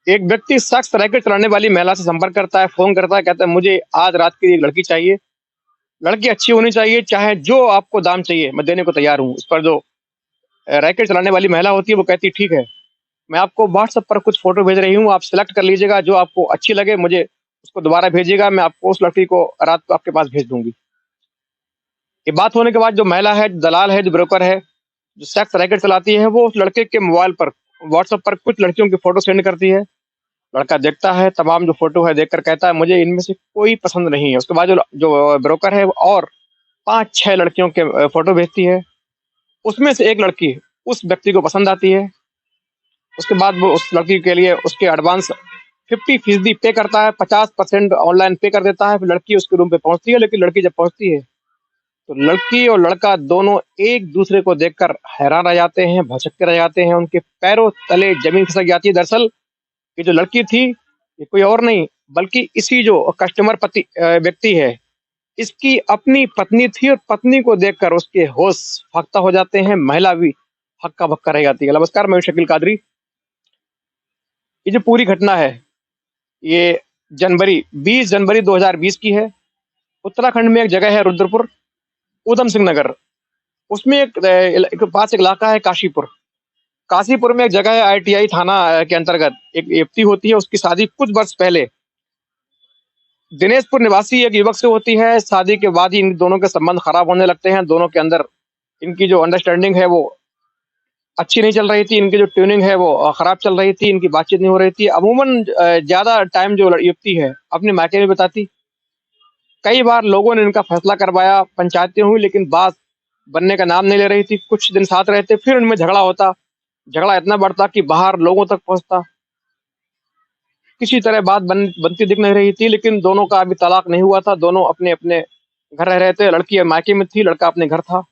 एक व्यक्ति शख्स रैकेट चलाने वाली महिला से संपर्क करता है, फ़ोन करता है, कहता है मुझे आज रात के लिए एक लड़की चाहिए। लड़की अच्छी होनी चाहिए, चाहे जो आपको दाम चाहिए मैं देने को तैयार हूँ। इस पर जो रैकेट चलाने वाली महिला होती है वो कहती है ठीक है, मैं आपको व्हाट्सएप पर कुछ फ़ोटो भेज रही हूँ, आप सिलेक्ट कर लीजिएगा, जो आपको अच्छी लगे मुझे उसको दोबारा भेजिएगा, मैं आपको उस लड़की को रात को आपके पास भेज दूँगी। ये बात होने के बाद जो महिला है, जो दलाल है, जो ब्रोकर है, जो शख्स रैकेट चलाती है, वो उस लड़के के मोबाइल पर व्हाट्सएप पर कुछ लड़कियों की फ़ोटो सेंड करती है। लड़का देखता है, तमाम जो फ़ोटो है देखकर कहता है मुझे इनमें से कोई पसंद नहीं है। उसके बाद जो जो ब्रोकर है वो और 5-6 लड़कियों के फ़ोटो भेजती है। उसमें से एक लड़की उस व्यक्ति को पसंद आती है। उसके बाद वो उस लड़की के लिए उसके एडवांस 50% पे करता है, 50% ऑनलाइन पे कर देता है। फिर लड़की उसके रूम पे पहुँचती है, लेकिन लड़की जब पहुँचती है, तो लड़की और लड़का दोनों एक-दूसरे को देखकर हैरान रह जाते हैं, भौचक्के रह जाते हैं, उनके पैरों तले ज़मीन खिसक जाती है। दरअसल ये जो लड़की थी, ये कोई और नहीं बल्कि इसी जो कस्टमर व्यक्ति है, इसकी अपनी पत्नी थी और पत्नी को देखकर उसके होश फाख्ता हो जाते हैं, महिला भी हक्का-बक्का रह जाती है। नमस्कार, मैं हूँ शकील कादरी। ये जो पूरी घटना है, ये 20 जनवरी 2020 की है। उत्तराखंड में एक जगह है रुद्रपुर, ऊधम सिंह नगर, उसमें एक पास एक इलाका है काशीपुर। काशीपुर में एक जगह है आईटीआई थाना के अंतर्गत एक युवती होती है, उसकी शादी कुछ वर्ष पहले दिनेशपुर निवासी एक युवक से होती है। शादी के बाद ही इन दोनों के संबंध खराब होने लगते हैं। दोनों के अंदर इनकी जो अंडरस्टैंडिंग है वो अच्छी नहीं चल रही थी, इनकी जो ट्यूनिंग है वो खराब चल रही थी, इनकी बातचीत नहीं हो रही थी। अमूमन ज़्यादा टाइम जो युवती है अपने मायके में बिताती। कई बार लोगों ने इनका फैसला करवाया, पंचायतें हुई, लेकिन बात बनने का नाम नहीं ले रही थी। कुछ दिन साथ रहते, फिर उनमें झगड़ा होता। झगड़ा इतना बढ़ता कि बाहर लोगों तक पहुँचता। किसी तरह बात बनती दिख नहीं रही थी, लेकिन दोनों का अभी तलाक नहीं हुआ था। दोनों अपने-अपने घर रह रहे थे। लड़की मायके में थी, लड़का अपने घर था।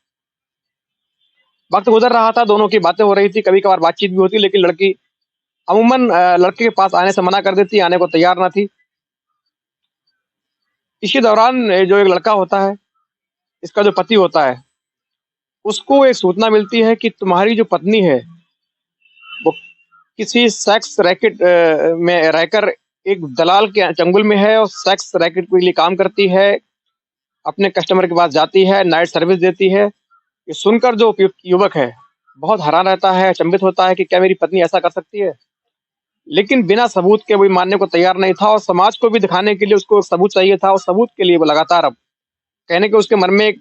वक़्त गुज़र रहा था, दोनों की बातें हो रही थी, कभी-कभार बातचीत भी होती, लेकिन लड़की अमूमन लड़के के पास आने से मना कर देती, आने को तैयार ना थी। इसी दौरान जो एक लड़का होता है, इसका जो पति होता है, उसको एक सूचना मिलती है कि तुम्हारी जो पत्नी है, वो किसी सेक्स रैकेट में रहकर एक दलाल के चंगुल में है और सेक्स रैकेट के लिए काम करती है। अपने कस्टमर के पास जाती है, नाइट सर्विस देती है। ये सुनकर जो युवक है, बहुत हैरान रहता है, अचंभित होता है कि क्या मेरी पत्नी ऐसा कर सकती है? लेकिन बिना सबूत के वो मानने को तैयार नहीं था और समाज को भी दिखाने के लिए उसको सबूत चाहिए था और सबूत के लिए वो लगातार अब कहने के उसके मन में एक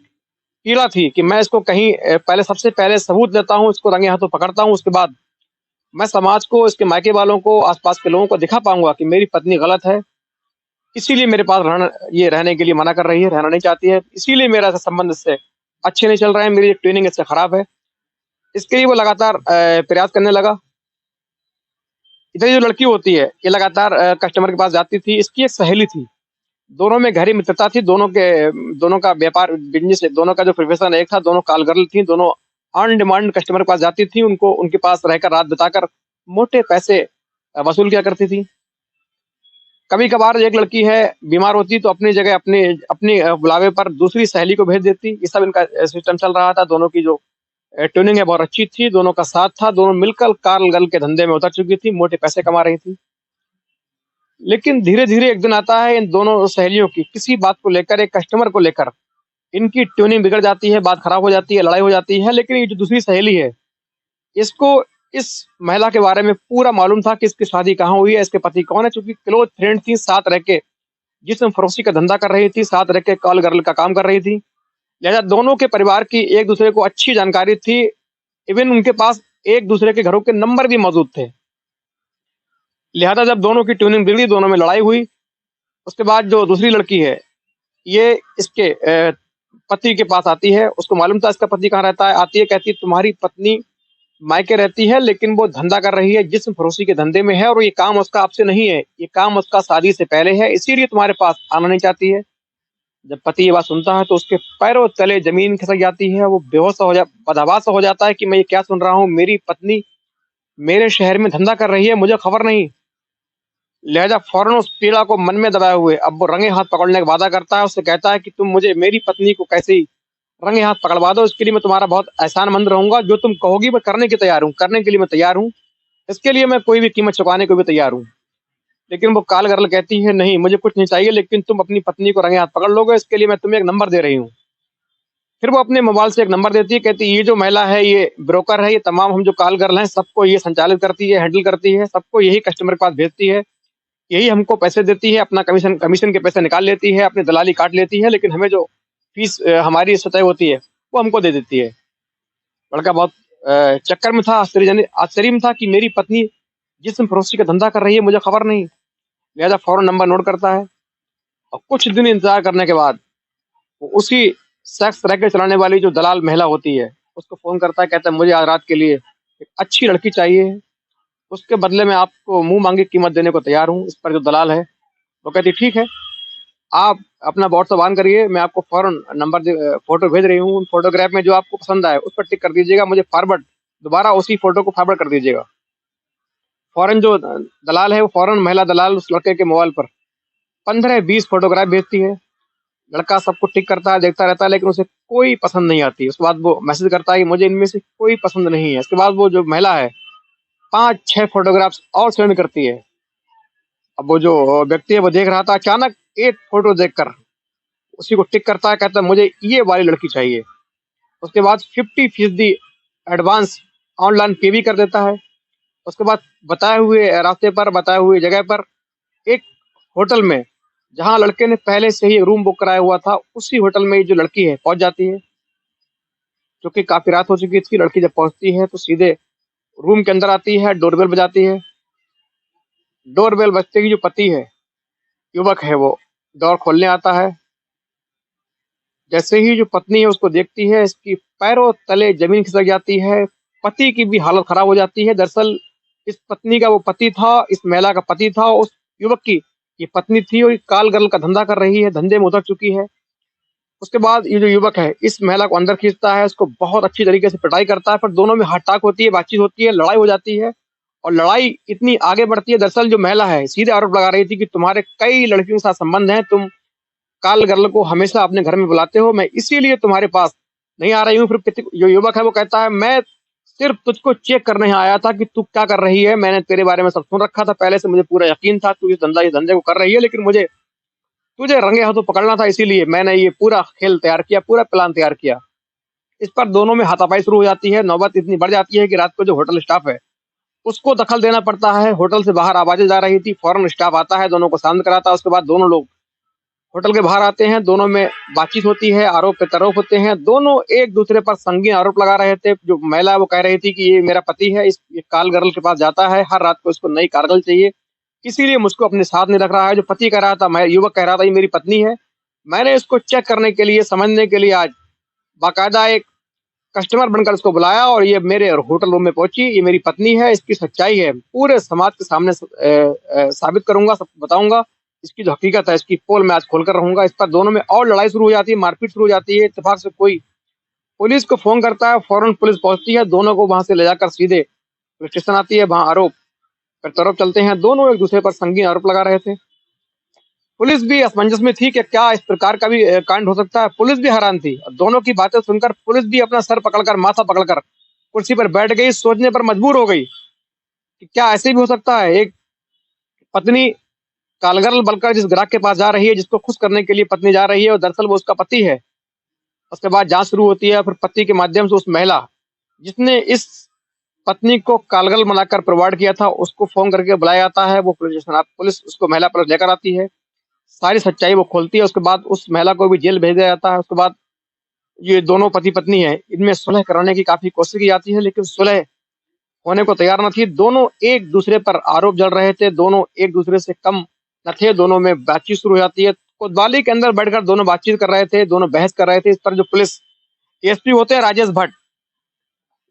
पीड़ा थी कि मैं इसको कहीं पहले सबसे पहले सबूत देता हूँ, इसको रंगे हाथों पकड़ता हूँ, उसके बाद मैं समाज को, इसके मायके वालों को, आस-पास के लोगों को दिखा पाऊँगा कि मेरी पत्नी गलत है। इसीलिए मेरे पास रहने के लिए मना कर रही है, रहना नहीं चाहती है। इसीलिए मेरा संबंध इससे अच्छे नहीं चल रहे हैं, मेरी ट्यूनिंग इससे खराब है। इसके लिए वो लगातार प्रयास करने लगा। इधर ये जो लड़की होती है, ये लगातार कस्टमर के पास जाती थी। इसकी एक सहेली थी, दोनों में गहरी मित्रता थी। दोनों का व्यापार बिज़नेस दोनों का जो प्रोफ़ेशन एक था, दोनों कॉल गर्ल थी। दोनों ऑन डिमांड कस्टमर के पास जाती थी, उनको उनके पास रहकर रात बिताकर मोटे पैसे वसूल किया करती थी। कभी-कभार एक लड़की है, बीमार होती तो अपनी जगह अपने अपनी बुलावे पर दूसरी सहेली को भेज देती। ये सब इनका सिस्टम चल रहा था। दोनों की जो ट्यूनिंग है बहुत अच्छी थी, दोनों का साथ था, दोनों मिलकर कॉल गर्ल के धंधे में उतर चुकी थी, मोटे पैसे कमा रही थी। लेकिन धीरे-धीरे एक दिन आता है इन दोनों सहेलियों की किसी बात को लेकर, एक कस्टमर को लेकर इनकी ट्यूनिंग बिगड़ जाती है, बात खराब हो जाती है, लड़ाई हो जाती है। लेकिन ये जो दूसरी सहेली है, इसको इस महिला के बारे में पूरा मालूम था कि इसकी शादी कहाँ हुई है, इसके पति कौन है, चूँकि क्लोज़ फ्रेंड थी, साथ रह के जिस्म फरोशी का धंधा कर रही थी, साथ रह के कॉल गर्ल का काम कर रही थी। लिहाज़ा दोनों के परिवार की एक-दूसरे को अच्छी जानकारी थी। इवन उनके पास एक-दूसरे के घरों के नंबर भी मौजूद थे। लिहाज़ा जब दोनों की ट्यूनिंग बिगड़ी, दोनों में लड़ाई हुई, उसके बाद जो दूसरी लड़की है, ये इसके पति के पास आती है। उसको मालूम था इसका पति कहाँ रहता है। आती है, कहती है तुम्हारी पत्नी मायके रहती है, लेकिन वो धंधा कर रही है, जिस्म फरोशी के धंधे में है और ये काम उसका आपसे नहीं है, ये काम उसका शादी से पहले है, इसीलिए तुम्हारे पास आना नहीं चाहती है। जब पति ये बात सुनता है तो उसके पैरों तले ज़मीन खिसक जाती है, वो बेहोश सा बदहवास सा हो जाता है कि मैं ये क्या सुन रहा हूँ, मेरी पत्नी मेरे शहर में धंधा कर रही है, मुझे खबर नहीं। लिहाज़ा फ़ौरन उस पीड़ा को मन में दबाए हुए अब वो रंगे हाथ पकड़ने का वादा करता है, उससे कहता है कि तुम मुझे मेरी पत्नी को कैसे ही रंगे हाथ पकड़वा दो, इसके लिए मैं तुम्हारा बहुत एहसानमंद रहूँगा, जो तुम कहोगी मैं करने के लिए तैयार हूँ, इसके लिए मैं कोई भी कीमत चुकाने को भी तैयार हूँ। लेकिन वो कॉल गर्ल कहती है नहीं मुझे कुछ नहीं चाहिए, लेकिन तुम अपनी पत्नी को रंगे हाथ पकड़ लोगे, इसके लिए मैं तुम्हें एक नंबर दे रही हूँ। फिर वो अपने मोबाइल से एक नंबर देती है, कहती है ये जो महिला है ये ब्रोकर है, ये तमाम हम जो कॉल गर्ल हैं सबको ये संचालित करती है, हैंडल करती है, सबको यही कस्टमर के पास भेजती है, यही हमको पैसे देती है, अपना कमीशन कमीशन के पैसे निकाल लेती है, अपनी दलाली काट लेती है, लेकिन हमें जो फीस हमारी स्वतः होती है वो हमको दे देती है। लड़का बहुत चक्कर में था, आश्चर्य में था कि मेरी पत्नी जिस्म फरोशी का धंधा कर रही है, मुझे खबर नहीं। लिहाजा फौरन नंबर नोट करता है और कुछ दिन इंतजार करने के बाद वो उसी सेक्स रैकेट चलाने वाली जो दलाल महिला होती है उसको फोन करता है, कहता है मुझे आज रात के लिए एक अच्छी लड़की चाहिए, उसके बदले में आपको मुंह मांगी कीमत देने को तैयार हूँ। इस पर जो दलाल है वो कहती ठीक है, आप अपना व्हाट्सएप ऑन करिए, मैं आपको फौरन फोटो भेज रही हूँ, उन फोटोग्राफ में जो आपको पसंद आए उस पर टिक कर दीजिएगा, मुझे फॉरवर्ड दोबारा उसी फोटो को फॉरवर्ड कर दीजिएगा। फौरन जो दलाल है वो फौरन महिला दलाल उस लड़के के मोबाइल पर 15-20 फोटोग्राफ भेजती है। लड़का सबको टिक करता है, देखता रहता है, लेकिन उसे कोई पसंद नहीं आती। उसके बाद वो मैसेज करता है कि मुझे इनमें से कोई पसंद नहीं है। इसके बाद वो जो महिला है 5-6 फोटोग्राफ्स और सेंड करती है। अब वो जो व्यक्ति है वो देख रहा था, अचानक एक फोटो देखकर उसी को टिक करता है, कहता है मुझे ये वाली लड़की चाहिए। उसके बाद 50% एडवांस ऑनलाइन पे भी कर देता है। उसके बाद बताए हुए रास्ते पर, बताए हुए जगह पर एक होटल में, जहां लड़के ने पहले से ही रूम बुक कराया हुआ था, उसी होटल में जो लड़की है पहुंच जाती है। क्योंकि काफी रात हो चुकी थी, लड़की जब पहुंचती है तो सीधे रूम के अंदर आती है, डोरबेल बजाती है। डोरबेल बजते ही जो पति है, युवक है, वो डोर खोलने आता है। जैसे ही जो पत्नी है उसको देखती है, इसकी पैरों तले जमीन खिसक जाती है। पति की भी हालत खराब हो जाती है। दरअसल इस पत्नी का वो पति था, इस महिला का पति था, उस युवक की ये पत्नी थी और ये काल गर्ल का धंधा कर रही है, धंधे में उतर चुकी है। उसके बाद ये जो युवक है इस महिला को अंदर खींचता है, उसको बहुत अच्छी तरीके से पिटाई करता है, पर दोनों में हटाक होती है, बातचीत होती है, लड़ाई हो जाती है। और लड़ाई इतनी आगे बढ़ती है, दरअसल जो महिला है सीधे आरोप लगा रही थी कि तुम्हारे कई लड़कियों के साथ संबंध है, तुम काल गर्ल को हमेशा अपने घर में बुलाते हो, मैं इसीलिए तुम्हारे पास नहीं आ रही हूँ। फिर जो युवक है वो कहता है मैं सिर्फ तुझको चेक करने यहाँ आया था कि तू क्या कर रही है, मैंने तेरे बारे में सब सुन रखा था पहले से, मुझे पूरा यकीन था तू इस धंधे को कर रही है, लेकिन मुझे तुझे रंगे हाथों पकड़ना था, इसीलिए मैंने ये पूरा खेल तैयार किया, पूरा प्लान तैयार किया। इस पर दोनों में हाथापाई शुरू हो जाती है। नौबत इतनी बढ़ जाती है कि रात को जो होटल स्टाफ है उसको दखल देना पड़ता है। होटल से बाहर आवाजें जा रही थी, फौरन स्टाफ आता है, दोनों को शांत कराता है। उसके बाद दोनों लोग होटल के बाहर आते हैं, दोनों में बातचीत होती है, आरोप प्रत्यारोप होते हैं। दोनों एक दूसरे पर संगीन आरोप लगा रहे थे। जो महिला वो कह रही थी कि ये मेरा पति है, इस ये काल गर्ल के पास जाता है, हर रात को इसको नई कारगल चाहिए, इसीलिए मुझको अपने साथ नहीं रख रहा है। जो पति कह रहा था, मैं युवक कह रहा था ये मेरी पत्नी है, मैंने इसको चेक करने के लिए, समझने के लिए आज बाकायदा एक कस्टमर बनकर इसको बुलाया और ये मेरे होटल रूम में पहुंची, ये मेरी पत्नी है, इसकी सच्चाई है पूरे समाज के सामने साबित करूंगा, सब बताऊंगा, इसकी जो हकीकत है इसकी पोल मैं आज खोलकर रहूंगा। इस पर दोनों में और लड़ाई शुरू हो जाती है, मारपीट शुरू हो जाती है। इत्तेफाक से कोई पुलिस को फोन करता है, फौरन पुलिस पहुंचती है, दोनों को वहां से ले जाकर सीधे पुलिस स्टेशन आती है। वहां आरोप प्रत्यारोप चलते हैं, दोनों एक दूसरे पर संगीन आरोप लगा रहे थे। पुलिस भी असमंजस में थी कि क्या इस प्रकार का भी कांड हो सकता है। पुलिस भी हैरान थी और दोनों की बातें सुनकर पुलिस भी अपना सर पकड़कर, माथा पकड़कर कुर्सी पर बैठ गई, सोचने पर मजबूर हो गई कि क्या ऐसे भी हो सकता है। एक पत्नी कालगर्ल बनकर जिस ग्राहक के पास जा रही है, जिसको खुश करने के लिए पत्नी जा रही है, और दरअसल वो उसका पति है। उसके बाद जांच शुरू होती है, फिर पति के माध्यम से उस महिला जिसने इस पत्नी को कालगर्ल बनाकर प्रोवाइड किया था उसको फोन करके बुलाया जाता है। वो पुलिस स्टेशन, पुलिस उसको महिला पुलिस लेकर आती है, सारी सच्चाई वो खोलती है। उसके बाद उस महिला को भी जेल भेज दिया जाता है। उसके बाद ये दोनों पति पत्नी है, इनमें सुलह कराने की काफी कोशिश की जाती है, लेकिन सुलह होने को तैयार न थी। दोनों एक दूसरे पर आरोप जल रहे थे, दोनों एक दूसरे से कम न थे, दोनों में बातचीत शुरू हो जाती है। कोतवाली के अंदर बैठकर दोनों बातचीत कर रहे थे, दोनों बहस कर रहे थे। इस पर जो पुलिस एसपी होते हैं राजेश भट्ट,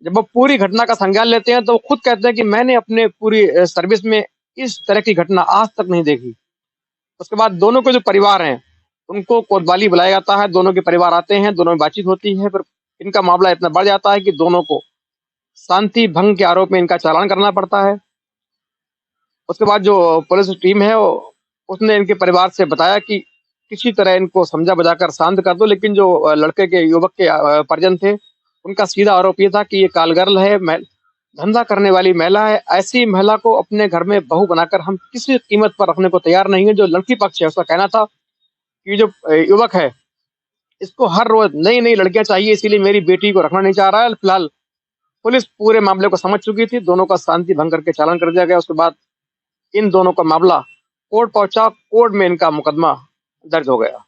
जब वो पूरी घटना का संज्ञान लेते हैं तो वो खुद कहते हैं कि मैंने अपने पूरी सर्विस में इस तरह की घटना आज तक नहीं देखी। उसके बाद दोनों के जो परिवार हैं उनको कोतवाली बुलाया जाता है, दोनों के परिवार आते हैं, दोनों में बातचीत होती है। फिर इनका मामला इतना बढ़ जाता है कि दोनों को शांति भंग के आरोप में इनका चालान करना पड़ता है। उसके बाद जो पुलिस टीम है उसने इनके परिवार से बताया कि किसी तरह इनको समझा बुझाकर शांत कर दो, लेकिन जो लड़के के युवक के परिजन थे उनका सीधा आरोप ये था कि ये कालगर्ल है, धंधा करने वाली महिला है, ऐसी महिला को अपने घर में बहू बनाकर हम किसी कीमत पर रखने को तैयार नहीं है। जो लड़की पक्ष है उसका कहना था कि जो युवक है इसको हर रोज नई नई लड़कियां चाहिए, इसीलिए मेरी बेटी को रखना नहीं चाह रहा है। फिलहाल पुलिस पूरे मामले को समझ चुकी थी, दोनों का शांति भंग करके चालान कर दिया गया। उसके बाद इन दोनों का मामला कोर्ट पहुंचा, कोर्ट में इनका मुकदमा दर्ज हो गया।